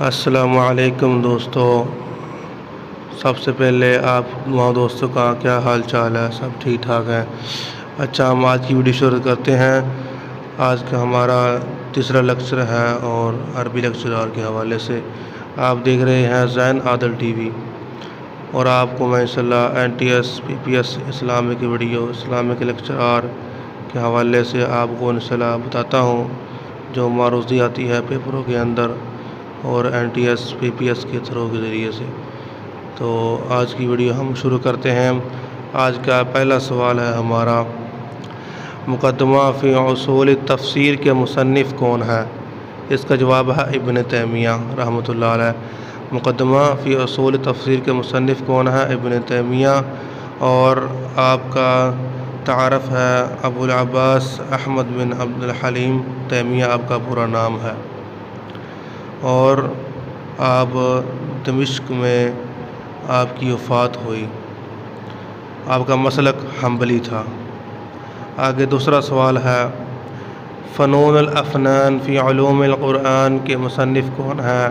السلام علیکم دوستو، سب سے پہلے آپ وہاں دوستوں کا کیا حال چال ہے؟ سب ٹھیک ٹھاک ہے؟ اچھا، ہم آج کی ویڈیو شروع کرتے ہیں۔ آج کا ہمارا تیسرا لیکچر ہے اور عربی لیکچرار کے حوالے سے آپ دیکھ رہے ہیں زین عادل ٹی وی، اور آپ کو میں انشاءاللہ NTS PPS Islamic video Islamic lecturer کے حوالے سے آپ کو انشاءاللہ بتاتا ہوں جو معروضی آتی ہے پیپروں کے اندر اور NTS PPS کے تھرو کے ذریعے سے۔ تو آج کی ویڈیو ہم شروع کرتے ہیں۔ آج کا پہلا سوال ہے ہمارا، مقدمہ فی اصول تفسیر کے مصنف کون ہے؟ اس کا جواب ہے ابن تیمیہ رحمۃ اللہ علیہ۔ مقدمہ فی اصول تفسیر کے مصنف کون ہے؟ ابن تیمیہ۔ اور آپ کا تعارف ہے ابو العباس احمد بن عبد الحلیم تیمیہ آپ کا پورا نام ہے، اور آپ دمشق میں آپ کی وفات ہوئی۔ آپ کا مسلک حنبلی تھا۔ آگے دوسرا سوال ہے، فنون الافنان فی علوم القرآن کے مصنف کون ہے؟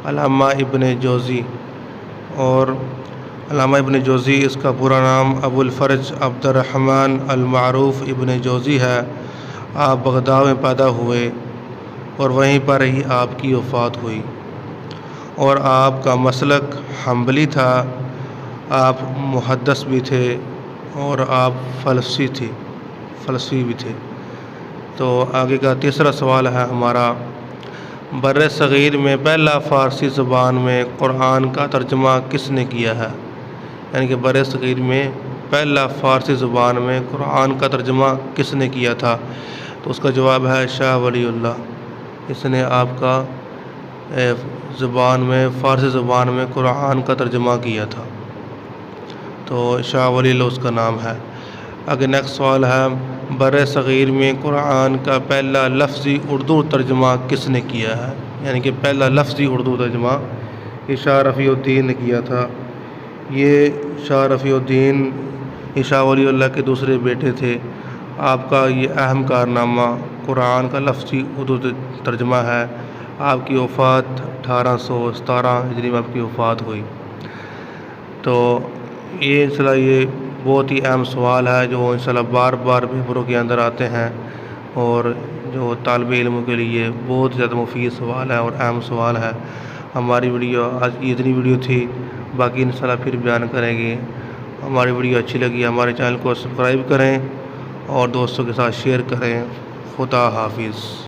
علامہ ابن جوزی۔ اور علامہ ابن جوزی، اس کا پورا نام ابو الفرج عبد الرحمن المعروف ابن جوزی ہے۔ آپ بغداد میں پیدا ہوئے اور وہیں پر ہی آپ کی وفات ہوئی، اور آپ کا مسلک حنبلی تھا۔ آپ محدث بھی تھے اور آپ فلسفی بھی تھے۔ تو آگے کا تیسرا سوال ہے ہمارا، بر صغیر میں پہلا فارسی زبان میں قرآن کا ترجمہ کس نے کیا ہے؟ یعنی کہ بر صغیر میں پہلا فارسی زبان میں قرآن کا ترجمہ کس نے کیا تھا؟ تو اس کا جواب ہے شاہ ولی اللہ۔ اس نے آپ کا فارسی زبان میں قرآن کا ترجمہ کیا تھا، تو شاہ ولی اللہ اس کا نام ہے۔ اگر نیکسٹ سوال ہے، بر صغیر میں قرآن کا پہلا لفظی اردو ترجمہ کس نے کیا ہے؟ یعنی کہ پہلا لفظی اردو ترجمہ یہ شاہ رفیع الدین نے کیا تھا۔ یہ شاہ رفیع الدین شاہ ولی اللہ کے دوسرے بیٹے تھے۔ آپ کا یہ اہم کارنامہ قرآن کا لفظی اردو ترجمہ ہے۔ آپ کی وفات 1817 ہجری میں آپ کی وفات ہوئی۔ تو یہ انشاءاللہ یہ بہت ہی اہم سوال ہے جو انشاءاللہ بار بار پیپروں کے اندر آتے ہیں، اور جو طالب علموں کے لیے بہت زیادہ مفید سوال ہے اور اہم سوال ہے۔ ہماری ویڈیو آج اتنی ویڈیو تھی، باقی انشاءاللہ پھر بیان کریں گے۔ ہماری ویڈیو اچھی لگی ہمارے چینل کو سبسکرائب کریں اور دوستوں کے ساتھ شیئر کریں۔ خدا حافظ۔